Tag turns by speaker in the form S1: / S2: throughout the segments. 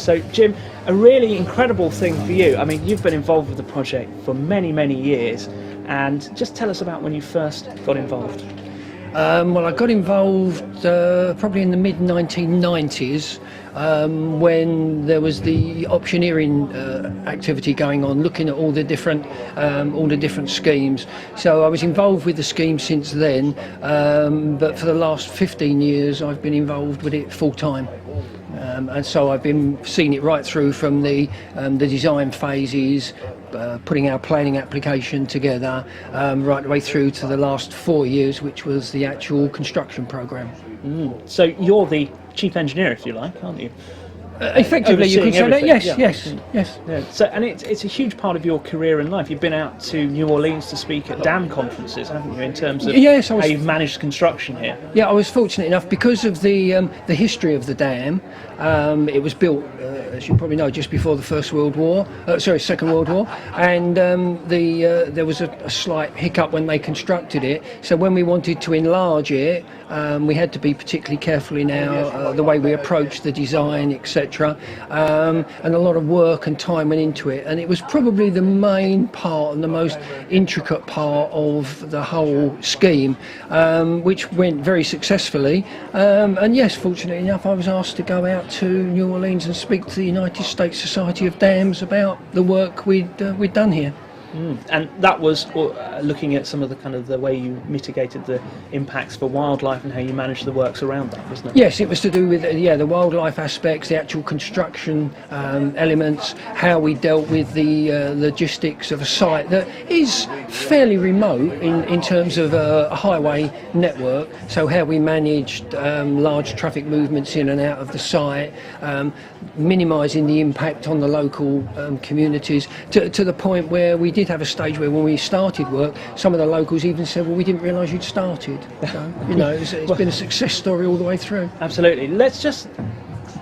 S1: So Jim, a really incredible thing for you. I mean, you've been involved with the project for many, many years, and just tell us about when you first got involved.
S2: Well, I got involved probably in the mid-1990s when there was the optioneering activity going on, looking at all the different schemes. So I was involved with the scheme since then, but for the last 15 years I've been involved with it full time. And so I've been seeing it right through from the design phases, putting our planning application together, right the way through to the last 4 years, which was the actual construction programme.
S1: So you're the chief engineer, if you like, aren't you?
S2: Effectively, you could say that. Yes.
S1: Yeah. So, and it's a huge part of your career in life. You've been out to New Orleans to speak at dam conferences, haven't you? In terms of how you've managed construction here.
S2: Yeah, I was fortunate enough because of the history of the dam. It was built, as you probably know, just before the Second World War, and there was a slight hiccup when they constructed it. So when we wanted to enlarge it, we had to be particularly careful in the way we approached the design, etc. And a lot of work and time went into it, and it was probably the main part and the most intricate part of the whole scheme, which went very successfully. And yes, fortunately enough, I was asked to go out to New Orleans and speak to the United States Society of Dams about the work we'd done here.
S1: And that was looking at some of the way you mitigated the impacts for wildlife and how you managed the works around that, wasn't it?
S2: Yes, it was to do with the wildlife aspects, the actual construction elements, how we dealt with the logistics of a site that is fairly remote in terms of a highway network. So how we managed large traffic movements in and out of the site, minimising the impact on the local communities to the point where we did have a stage where when we started work, some of the locals even said, well, we didn't realise you'd started. So, it's been a success story all the way through.
S1: Absolutely. Let's just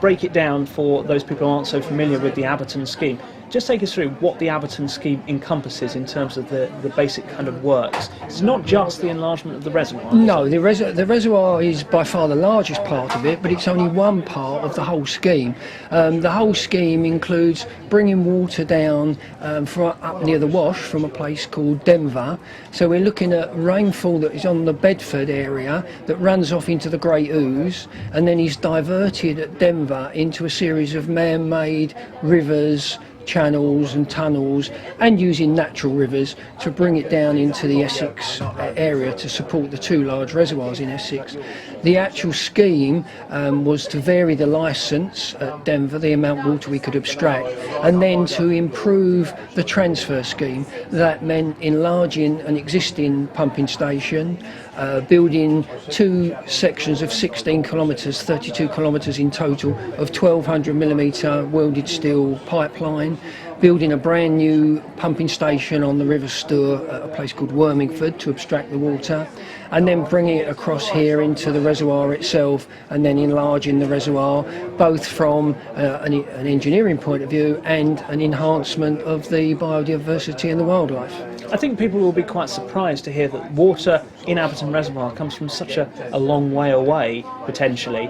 S1: break it down for those people who aren't so familiar with the Abberton scheme. Just take us through what the Abberton scheme encompasses in terms of the basic kind of works. It's not just the enlargement of the reservoir.
S2: No, the reservoir is by far the largest part of it, but it's only one part of the whole scheme. The whole scheme includes bringing water down from up near the Wash from a place called Denver. So we're looking at rainfall that is on the Bedford area that runs off into the Great Ouse and then is diverted at Denver into a series of man-made rivers, channels and tunnels, and using natural rivers to bring it down into the Essex area to support the two large reservoirs in Essex. The actual scheme was to vary the licence at Denver, the amount of water we could abstract, and then to improve the transfer scheme. That meant enlarging an existing pumping station, building two sections of 16 kilometres, 32 kilometres in total, of 1200mm welded steel pipeline, building a brand new pumping station on the River Stour at a place called Wormingford to abstract the water, and then bringing it across here into the reservoir itself and then enlarging the reservoir, both from an engineering point of view and an enhancement of the biodiversity and the wildlife.
S1: I think people will be quite surprised to hear that water in Abberton Reservoir comes from such a long way away, potentially.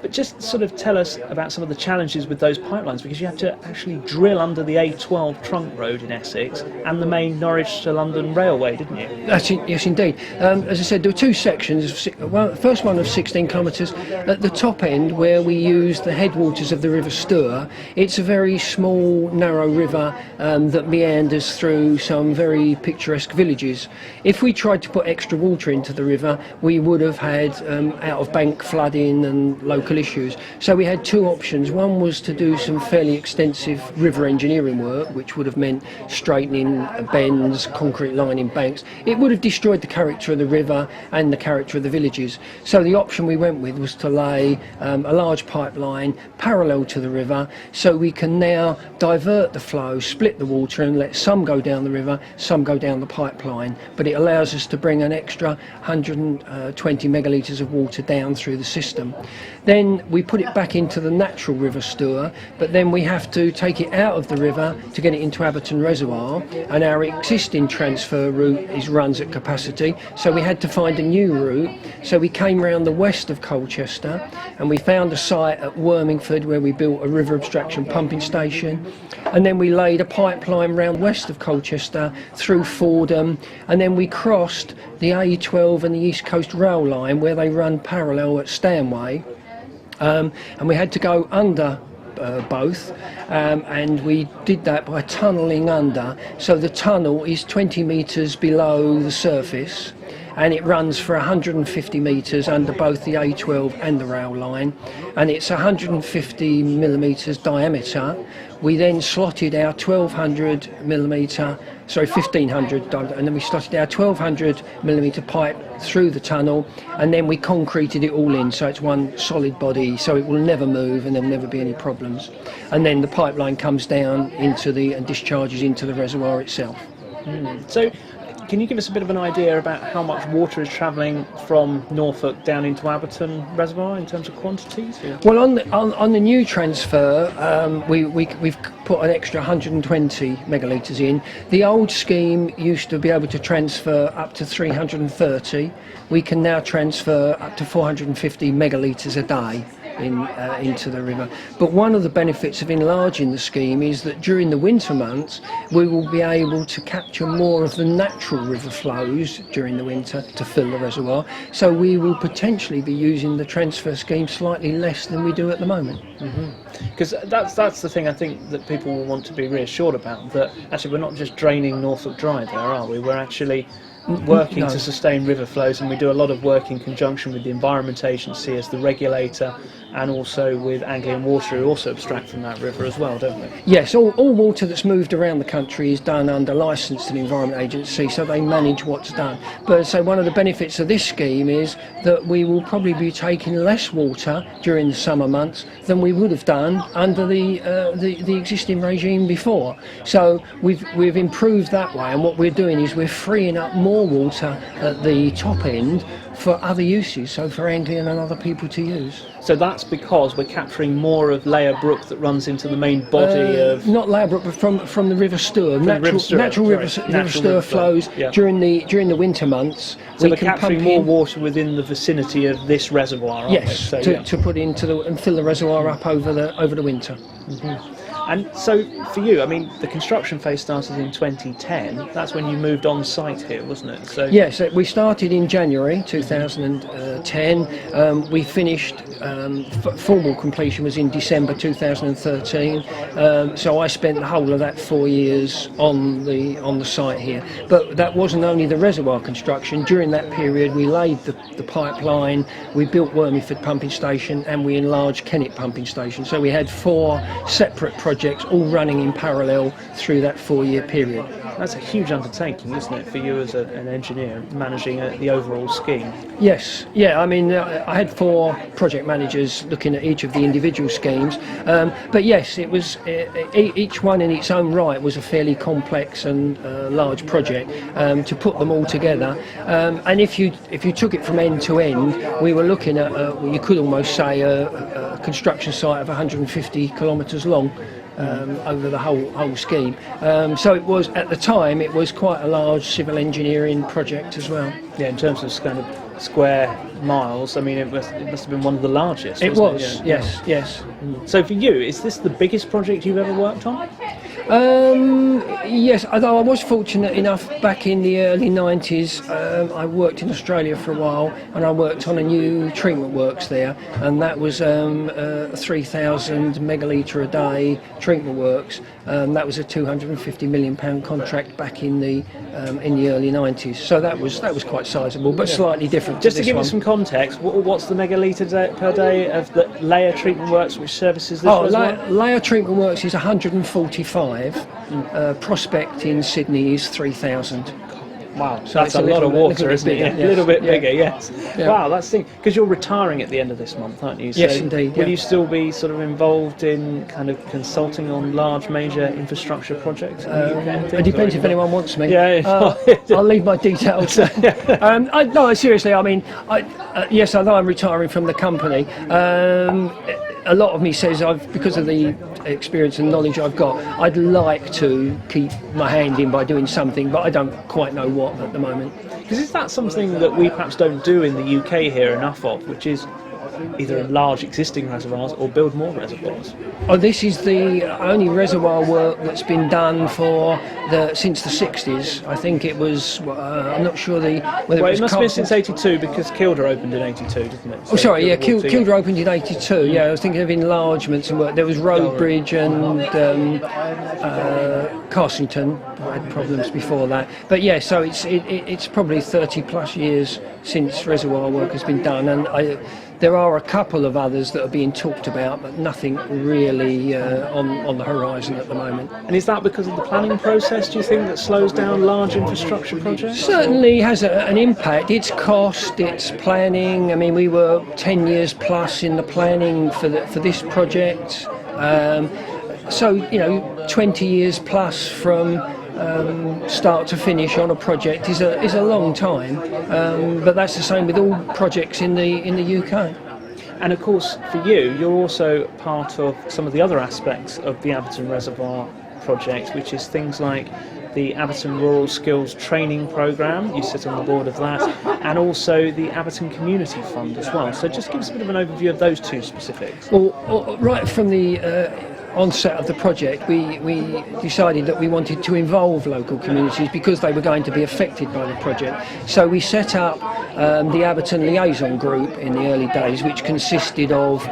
S1: But just sort of tell us about some of the challenges with those pipelines, because you had to actually drill under the A12 trunk road in Essex and the main Norwich to London railway, didn't you?
S2: Yes, indeed. As I said, there were two sections. The first one of 16 kilometres at the top end, where we used the headwaters of the River Stour. It's a very small, narrow river that meanders through some very picturesque villages. If we tried to put extra water into the river, we would have had out-of-bank flooding and local issues. So we had two options. One was to do some fairly extensive river engineering work, which would have meant straightening bends, concrete lining banks. It would have destroyed the character of the river and the character of the villages. So the option we went with was to lay a large pipeline parallel to the river, so we can now divert the flow, split the water and let some go down the river, some go down the pipeline. But it allows us to bring an extra 120 megalitres of water down through the system. Then then we put it back into the natural river Stour, but then we have to take it out of the river to get it into Abberton Reservoir, and our existing transfer route runs at capacity, so we had to find a new route. So we came round the west of Colchester and we found a site at Wormingford where we built a river abstraction pumping station, and then we laid a pipeline round west of Colchester through Fordham, and then we crossed the A12 and the East Coast Rail Line where they run parallel at Stanway, and we had to go under both, and we did that by tunnelling under. So the tunnel is 20 metres below the surface, and it runs for 150 metres under both the A12 and the rail line, and it's 150 millimetres diameter. We then slotted our 1500 and then we slotted our 1200 millimetre pipe through the tunnel, and then we concreted it all in, so it's one solid body, so it will never move and there'll never be any problems. And then the pipeline comes down and discharges into the reservoir itself.
S1: So can you give us a bit of an idea about how much water is travelling from Norfolk down into Abberton Reservoir in terms of quantities? Yeah.
S2: Well, on the new transfer, we've put an extra 120 megalitres in. The old scheme used to be able to transfer up to 330. We can now transfer up to 450 megalitres a day into the river. But one of the benefits of enlarging the scheme is that during the winter months we will be able to capture more of the natural river flows during the winter to fill the reservoir, so we will potentially be using the transfer scheme slightly less than we do at the moment.
S1: Because that's the thing I think that people will want to be reassured about, that actually we're not just draining Norfolk dry there, are we? We're actually working to sustain river flows, and we do a lot of work in conjunction with the Environment Agency as the regulator, and also with Anglian Water, who also abstract from that river as well, don't they?
S2: Yes, all water that's moved around the country is done under licence to the Environment Agency, so they manage what's done. But so one of the benefits of this scheme is that we will probably be taking less water during the summer months than we would have done under the existing regime before. So we've improved that way, and what we're doing is we're freeing up more water at the top end for other uses, so for Anglian and other people to use.
S1: So that's because we're capturing more of Layer Brook that runs into the main body of...
S2: Not Layer Brook, but from the River Stour. Natural river Stour flows during the winter months.
S1: So we're capturing more water within the vicinity of this reservoir, aren't
S2: yes,
S1: we?
S2: to put into and fill the reservoir up over the winter.
S1: And so for you, I mean, the construction phase started in 2010. That's when you moved on site here, wasn't it? So
S2: yes, we started in January 2010. We finished, formal completion was in December 2013. So I spent the whole of that 4 years on the site here. But that wasn't only the reservoir construction. During that period, we laid the pipeline, we built Wormingford pumping station, and we enlarged Kennet pumping station. So we had 4 separate projects all running in parallel through that 4-year period.
S1: That's a huge undertaking, isn't it, for you as an engineer, managing the overall scheme?
S2: Yes, yeah, I mean, I had 4 project managers looking at each of the individual schemes, but yes, it was each one in its own right was a fairly complex and large project to put them all together. And if you took it from end to end, we were looking at, you could almost say, a construction site of 150 kilometres long. Over the whole scheme. So it was, at the time, it was quite a large civil engineering project as well.
S1: Yeah, in terms of kind of square miles, I mean, it must have been one of the largest.
S2: It was,
S1: Yeah.
S2: yes.
S1: So for you, is this the biggest project you've ever worked on?
S2: Yes, although I was fortunate enough back in the early 90s, I worked in Australia for a while, and I worked on a new treatment works there, and that was a 3,000 megalitre a day treatment works. That was a £250 million contract back in the early 90s, so that was quite sizable, but slightly different.
S1: Just to give us some context, what's the megalitre per day of the Layer treatment works which services this reservoir?
S2: Layer treatment works is 145. Prospect in Sydney is 3,000.
S1: Wow,
S2: So
S1: that's
S2: it's
S1: a lot of water, isn't it?
S2: bigger,
S1: Yeah, a little bit
S2: yes.
S1: bigger, yes.
S2: Yeah.
S1: Wow, that's the thing. Because you're retiring at the end of this month, aren't you? So
S2: Yes, indeed,
S1: Will
S2: yeah.
S1: you still be sort of involved in kind of consulting on large major infrastructure projects in the UK? and
S2: It
S1: things,
S2: depends
S1: or
S2: if anyone wants me.
S1: Yeah,
S2: I'll leave my details. No, seriously. I mean, yes, although I'm retiring from the company, a lot of me says because of the experience and knowledge I've got, I'd like to keep my hand in by doing something, but I don't quite know what at the moment.
S1: Because is that something that we perhaps don't do in the UK here enough of, which is either enlarge existing reservoirs or build more reservoirs?
S2: Oh, this is the only reservoir work that's been done since the 60s. I think it was. I'm not sure whether it was.
S1: It must have been since '82 because Kilda opened in '82, didn't it?
S2: Oh, sorry, yeah,
S1: Kilda
S2: Kilda opened in '82. Yeah, I was thinking of enlargements and work. There was Road Bridge and Carsington had problems before that. But yeah, so it's probably 30 plus years since reservoir work has been done, and there are a couple of others that are being talked about, but nothing really on the horizon at the moment.
S1: And is that because of the planning process, do you think, that slows down large infrastructure projects?
S2: Certainly has an impact. It's cost, it's planning. I mean, we were 10 years plus in the planning for this project. So, 20 years plus from start to finish on a project is a long time, but that's the same with all projects in the UK.
S1: And of course, for you, you're also part of some of the other aspects of the Abberton Reservoir project, which is things like the Abberton Rural Skills Training Programme. You sit on the board of that, and also the Abberton Community Fund as well. So just give us a bit of an overview of those two specifics.
S2: Well, right from the onset of the project, we decided that we wanted to involve local communities because they were going to be affected by the project. So we set up the Abberton Liaison Group in the early days, which consisted of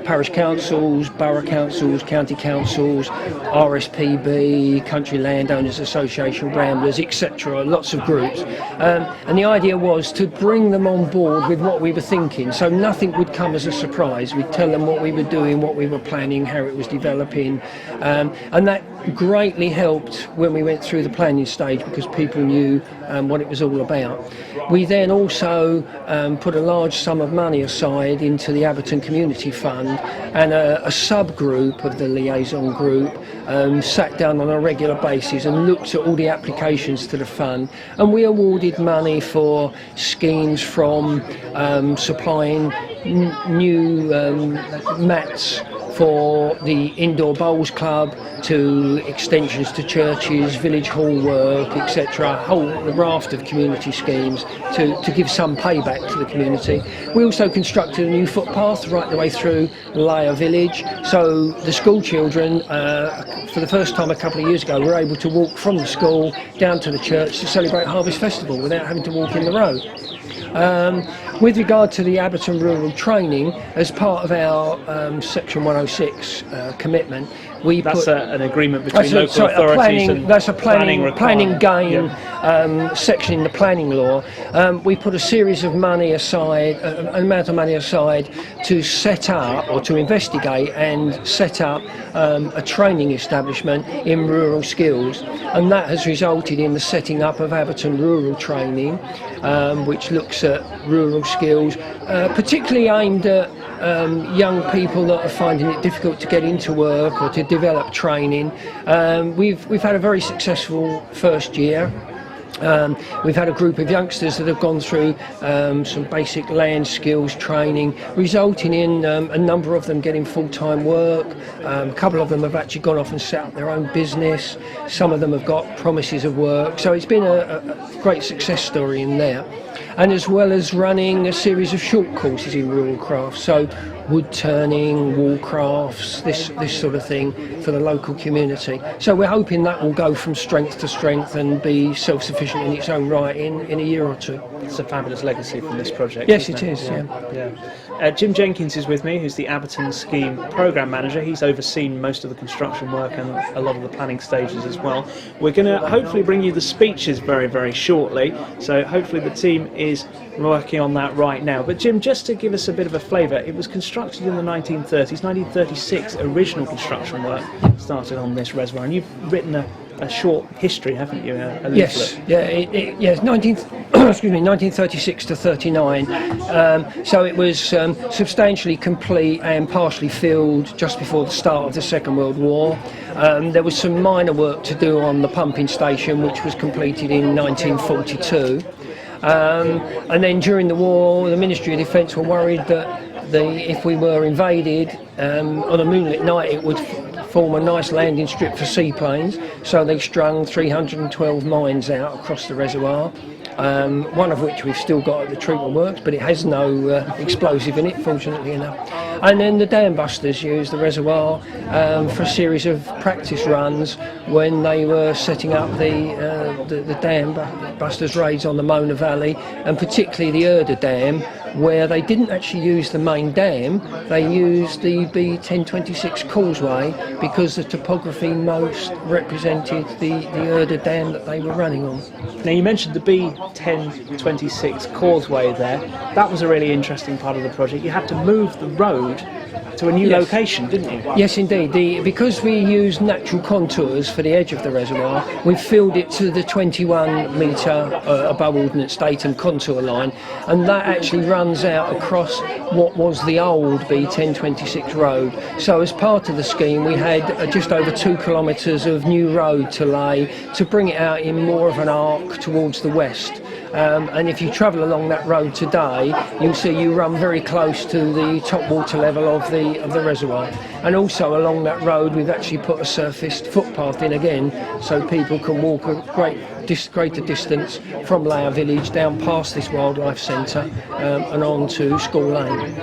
S2: parish councils, borough councils, county councils, RSPB, Country Landowners Association, Ramblers, etc. Lots of groups. And the idea was to bring them on board with what we were thinking, so nothing would come as a surprise. We'd tell them what we were doing, what we were planning, how it was developing, and that greatly helped when we went through the planning stage because people knew what it was all about. We then also put a large sum of money aside into the Abberton Community Fund, and a subgroup of the liaison group sat down on a regular basis and looked at all the applications to the fund, and we awarded money for schemes from supplying new mats for the Indoor Bowls Club, to extensions to churches, village hall work, etc. A whole raft of community schemes to give some payback to the community. We also constructed a new footpath right the way through Layer Village, so the school children, for the first time a couple of years ago, were able to walk from the school down to the church to celebrate Harvest Festival without having to walk in the road. With regard to the Abberton Rural Training, as part of our Section 106 commitment,
S1: That's an agreement between local authorities and
S2: that's a planning gain section in the planning law. We put a series of money aside, an amount of money aside, to set up or to investigate and set up a training establishment in rural skills, and that has resulted in the setting up of Abberton Rural Training, which looks at rural skills, particularly aimed at young people that are finding it difficult to get into work or to develop training. We've had a very successful first year. We've had a group of youngsters that have gone through some basic land skills training, resulting in a number of them getting full-time work. A couple of them have actually gone off and set up their own business. Some of them have got promises of work. So it's been a great success story in there. And as well as running a series of short courses in rural crafts, so wood turning, wall crafts, this sort of thing for the local community. So we're hoping that will go from strength to strength and be self-sufficient in its own right in a year or two.
S1: It's a fabulous legacy from this project.
S2: Yes, it is. Yeah.
S1: Jim Jenkins is with me, who's the Abberton Scheme Programme Manager. He's overseen most of the construction work and a lot of the planning stages as well. We're going to hopefully bring you the speeches very, very shortly, so hopefully the team is working on that right now. But Jim, just to give us a bit of a flavour, it was constructed in the 1930s, 1936, original construction work started on this reservoir, and you've written a a short history, haven't you? A leaflet.
S2: Yes, yes, 1936 to 39. So it was substantially complete and partially filled just before the start of the Second World War. There was some minor work to do on the pumping station, which was completed in 1942. And then during the war, the Ministry of Defence were worried that if we were invaded on a moonlit night, it would form a nice landing strip for seaplanes. So they strung 312 mines out across the reservoir. One of which we've still got at the treatment works, but it has no explosive in it, fortunately enough. And then the dam busters used the reservoir for a series of practice runs when they were setting up the dam busters raids on the Mona Valley, and particularly the Erda Dam, where they didn't actually use the main dam, they used the B1026 causeway because the topography most represented the Erda Dam that they were running on.
S1: Now you mentioned the B1026 causeway there. That was a really interesting part of the project. You had to move the road to a new location, didn't you?
S2: Yes, indeed. Because we used natural contours for the edge of the reservoir, we filled it to the 21 metre above Ordnance Datum contour line, and that actually runs out across what was the old B1026 road. So as part of the scheme, we had just over 2 kilometres of new road to lay to bring it out in more of an arc towards the west. And if you travel along that road today, you'll see you run very close to the top water level of the reservoir. And also along that road, we've actually put a surfaced footpath in again, so people can walk a greater distance from Layer Village down past this wildlife centre and on to School Lane.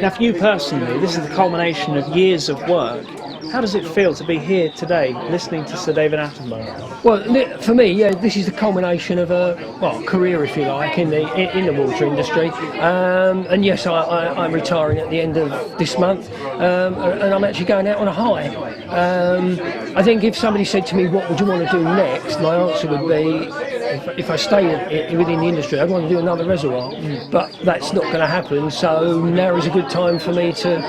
S1: Now, for you personally, this is the culmination of years of work. How does it feel to be here today, listening to Sir David Attenborough?
S2: Well, for me, this is the culmination of a career, if you like, in the water industry. And yes, I'm retiring at the end of this month, and I'm actually going out on a high. I think if somebody said to me, "What would you want to do next?" my answer would be, if I stay within the industry, I'd want to do another reservoir. But that's not going to happen. So now is a good time for me to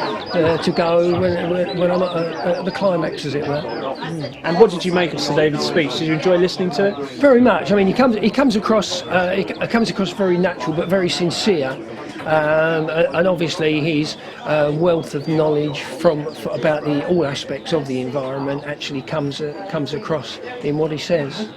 S2: go when I'm at the climax, as it were.
S1: And what did you make of Sir David's speech? Did you enjoy listening to it?
S2: Very much. I mean, he comes across very natural but very sincere. And obviously his wealth of knowledge about all aspects of the environment actually comes across in what he says.